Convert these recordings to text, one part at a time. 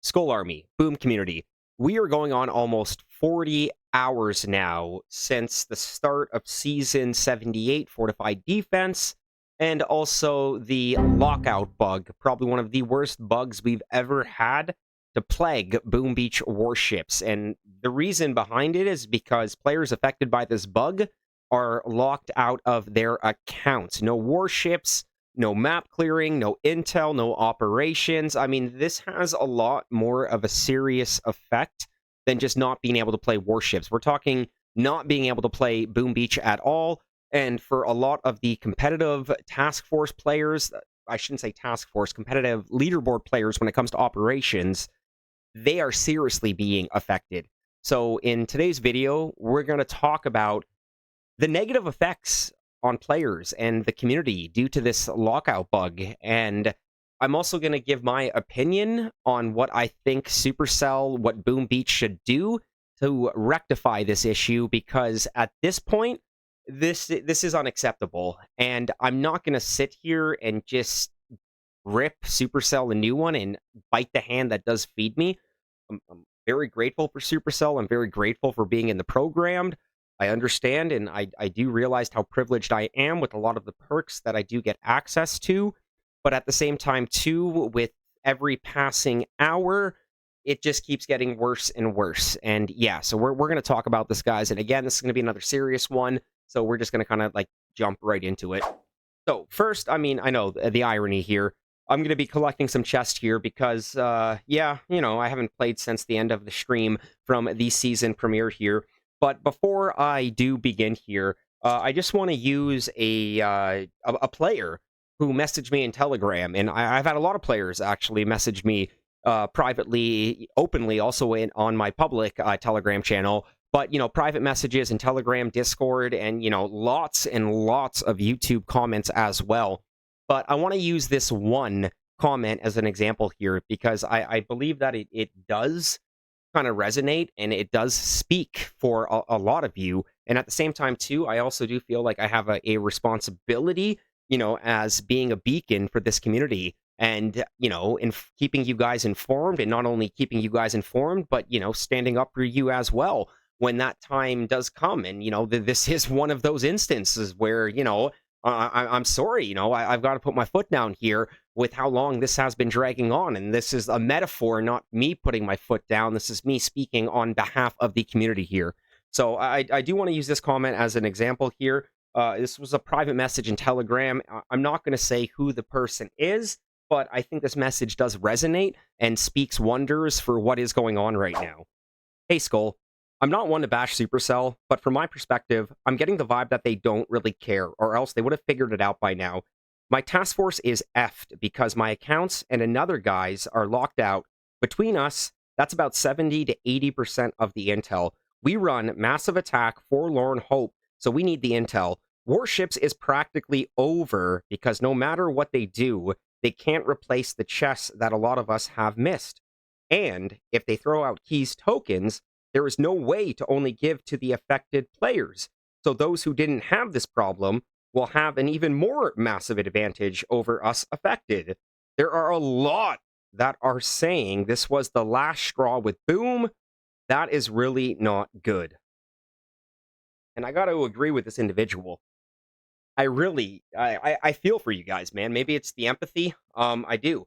Skull Army, Boom Community. We are going on almost 40 hours now since the start of Season 78 Fortified Defense, and also the Lockout bug, probably one of the worst bugs we've ever had to plague Boom Beach warships. And the reason behind it is because players affected by this bug are locked out of their accounts. No warships, no map clearing, no intel, no operations. I mean, this has a lot more of a serious effect than just not being able to play warships. We're talking not being able to play Boom Beach at all. And for a lot of the competitive task force players, I shouldn't say task force, competitive leaderboard players when it comes to operations, they are seriously being affected. So in today's video, we're going to talk about the negative effects on players and the community due to this lockout bug. And I'm also going to give my opinion on what I think Supercell, what Boom Beach should do to rectify this issue, because at this point, this is unacceptable. And I'm not going to sit here and just rip Supercell a new one and bite the hand that does feed me. I'm very grateful for Supercell. I'm very grateful for being in the program. I understand, and I do realize how privileged I am with a lot of the perks that I do get access to. But at the same time, too, with every passing hour, it just keeps getting worse and worse. And yeah, so we're going to talk about this, guys. And again, this is going to be another serious one. So we're just going to kind of like jump right into it. So first, I mean, I know the irony here. I'm going to be collecting some chests here because, yeah, you know, I haven't played since the end of the stream from the season premiere here. But before I do begin here, I just want to use a player who messaged me in Telegram, and I've had a lot of players actually message me privately, openly, also on my public Telegram channel. But, you know, private messages in Telegram, Discord, and, you know, lots and lots of YouTube comments as well. But I want to use this one comment as an example here because I believe that it does kind of resonate, and it does speak for a lot of you. And at the same time, too, I also do feel like I have a responsibility, you know, as being a beacon for this community and, you know, in keeping you guys informed, and not only keeping you guys informed, but, you know, standing up for you as well when that time does come. And, you know, this is one of those instances where, you know, I'm sorry, you know, I've got to put my foot down here with how long this has been dragging on. And this is a metaphor, not me putting my foot down. This is me speaking on behalf of the community here. So I do want to use this comment as an example here. This was a private message in Telegram. I'm not going to say who the person is, but I think this message does resonate and speaks wonders for what is going on right now. Hey, Skull. I'm not one to bash Supercell, but from my perspective, I'm getting the vibe that they don't really care, or else they would have figured it out by now. My task force is effed because my accounts and another guy's are locked out. Between us, that's about 70 to 80% of the intel. We run massive attack, forlorn hope, so we need the intel. Warships is practically over because no matter what they do, they can't replace the chests that a lot of us have missed. And if they throw out keys tokens, there is no way to only give to the affected players. So those who didn't have this problem will have an even more massive advantage over us affected. There are a lot that are saying this was the last straw with Boom. That is really not good. And I got to agree with this individual. I feel for you guys, man. Maybe it's the empathy. I do.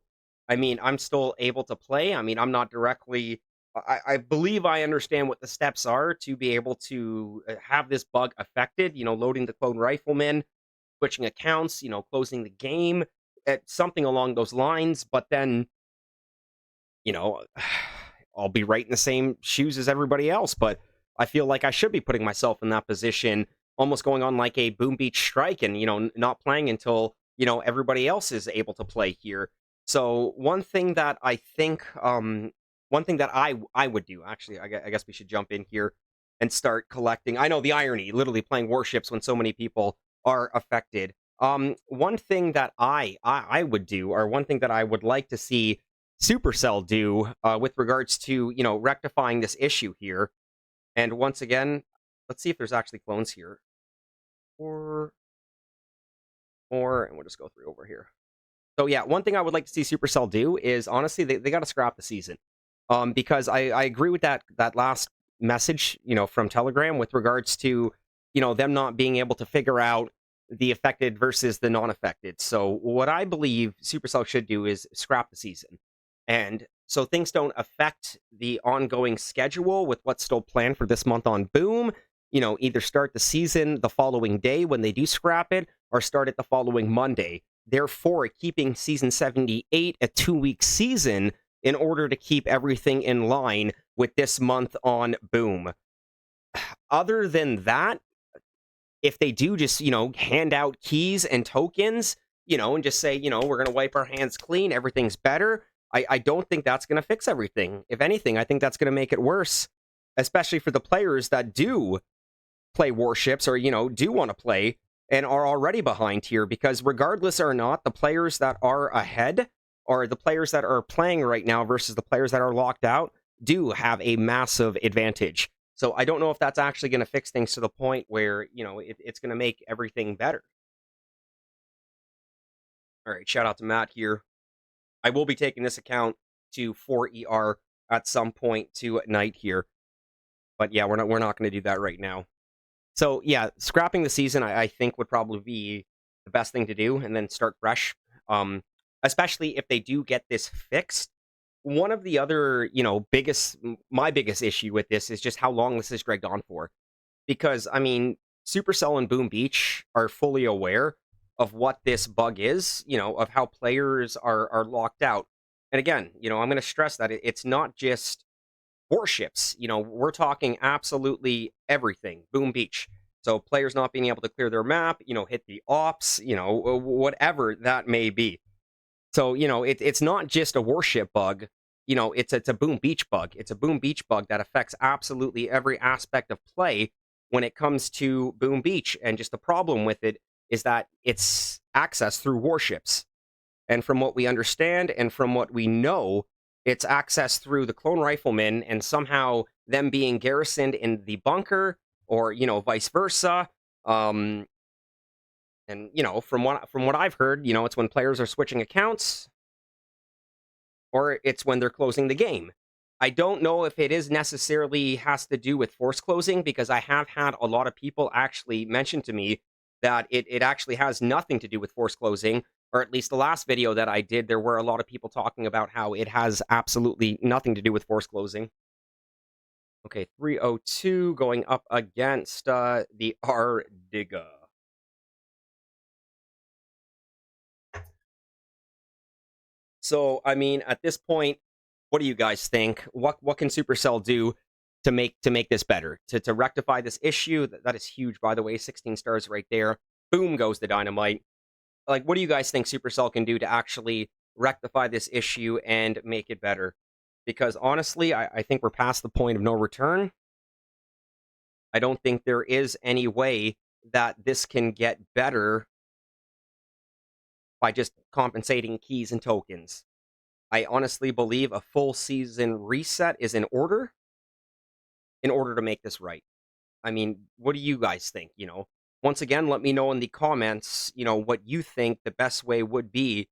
I mean, I'm still able to play. I mean, I'm not directly... I believe I understand what the steps are to be able to have this bug affected, you know, loading the clone rifleman, switching accounts, you know, closing the game, something along those lines. But then, you know, I'll be right in the same shoes as everybody else. But I feel like I should be putting myself in that position, almost going on like a Boom Beach strike and, you know, not playing until, you know, everybody else is able to play here. So one thing that I think... one thing that I would do, actually, I guess we should jump in here and start collecting. I know the irony, literally playing warships when so many people are affected. One thing that I would do, or one thing that I would like to see Supercell do with regards to, you know, rectifying this issue here. And once again, let's see if there's actually clones here. And we'll just go through over here. So yeah, one thing I would like to see Supercell do is, honestly, they got to scrap the season. Because I agree with that last message, from Telegram with regards to, them not being able to figure out the affected versus the non-affected. So what I believe Supercell should do is scrap the season. And so things don't affect the ongoing schedule with what's still planned for this month on Boom. Either start the season the following day when they do scrap it, or start it the following Monday. Therefore, keeping season 78 a 2-week season in order to keep everything in line with this month on Boom. Other than that, if they do just, hand out keys and tokens, and just say, we're going to wipe our hands clean, everything's better, I don't think that's going to fix everything. If anything, I think that's going to make it worse, especially for the players that do play warships or, do want to play and are already behind here, because regardless or not, the players that are ahead or the players that are playing right now versus the players that are locked out do have a massive advantage. So I don't know if that's actually going to fix things to the point where, it's going to make everything better. All right, shout out to Matt here. I will be taking this account to 4ER at some point tonight here. But yeah, we're not going to do that right now. So yeah, scrapping the season, I think would probably be the best thing to do, and then start fresh. Especially if they do get this fixed. One of the other, my biggest issue with this is just how long this has dragged on for. Because, I mean, Supercell and Boom Beach are fully aware of what this bug is, of how players are locked out. And again, I'm going to stress that it's not just warships. We're talking absolutely everything. Boom Beach. So players not being able to clear their map, hit the ops, whatever that may be. So, it's not just a warship bug. It's a Boom Beach bug. It's a Boom Beach bug that affects absolutely every aspect of play when it comes to Boom Beach. And just the problem with it is that it's accessed through warships. And from what we understand and from what we know, it's accessed through the clone riflemen and somehow them being garrisoned in the bunker, or, vice versa. And, from what I've heard, it's when players are switching accounts, or it's when they're closing the game. I don't know if it is necessarily has to do with force closing, because I have had a lot of people actually mention to me that it actually has nothing to do with force closing, or at least the last video that I did, there were a lot of people talking about how it has absolutely nothing to do with force closing. Okay, 302 going up against the R-Digga. So, I mean, at this point, what do you guys think? What can Supercell do to make this better? To rectify this issue? That is huge, by the way. 16 stars right there. Boom goes the dynamite. Like, what do you guys think Supercell can do to actually rectify this issue and make it better? Because honestly, I think we're past the point of no return. I don't think there is any way that this can get better by just compensating keys and tokens. I honestly believe a full season reset is in order to make this right. I mean, what do you guys think? Once again, let me know in the comments, what you think the best way would be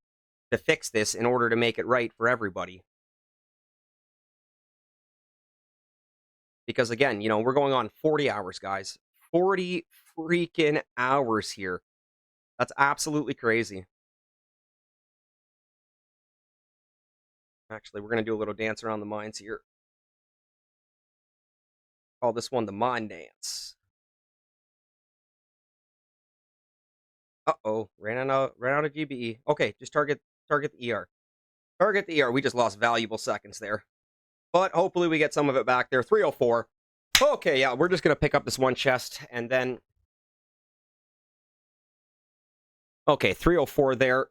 to fix this in order to make it right for everybody. Because again, we're going on 40 hours, guys. 40 freaking hours here. That's absolutely crazy. Actually, we're going to do a little dance around the mines here. Call this one the mine dance. Uh-oh, ran out of GBE. Okay, just target the ER. Target the ER. We just lost valuable seconds there. But hopefully we get some of it back there. 304. Okay, yeah, we're just going to pick up this one chest and then... Okay, 304 there.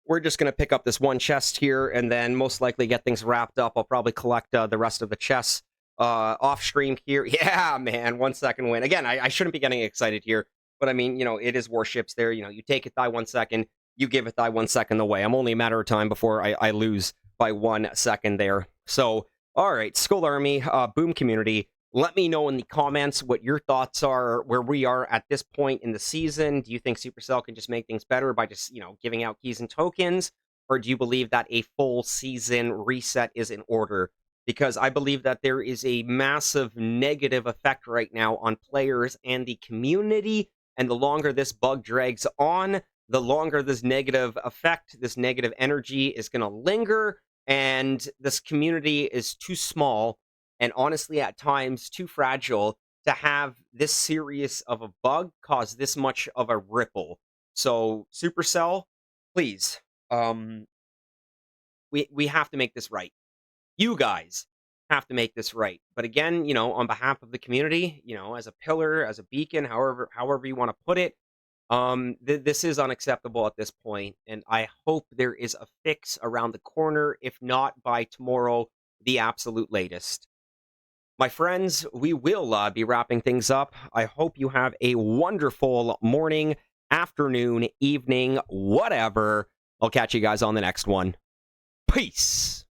We're just going to pick up this one chest here and then most likely get things wrapped up. I'll probably collect the rest of the chests off stream here. Yeah, man, 1 second win. Again, I shouldn't be getting excited here, but I mean, it is warships there. You take it by 1 second, you give it by 1 second away. I'm only a matter of time before I lose by 1 second there. So, all right, Skull Army, Boom community, let me know in the comments what your thoughts are, where we are at this point in the season. Do you think Supercell can just make things better by just, giving out keys and tokens? Or do you believe that a full season reset is in order? because I believe that there is a massive negative effect right now on players and the community. And the longer this bug drags on, the longer this negative effect, this negative energy is going to linger. And this community is too small and honestly, at times, too fragile to have this serious of a bug cause this much of a ripple. So, Supercell, please, um, we have to make this right. You guys have to make this right. But again, on behalf of the community, as a pillar, as a beacon, however you want to put it, this is unacceptable at this point, and I hope there is a fix around the corner. If not by tomorrow, the absolute latest. My friends, we will be wrapping things up. I hope you have a wonderful morning, afternoon, evening, whatever. I'll catch you guys on the next one. Peace.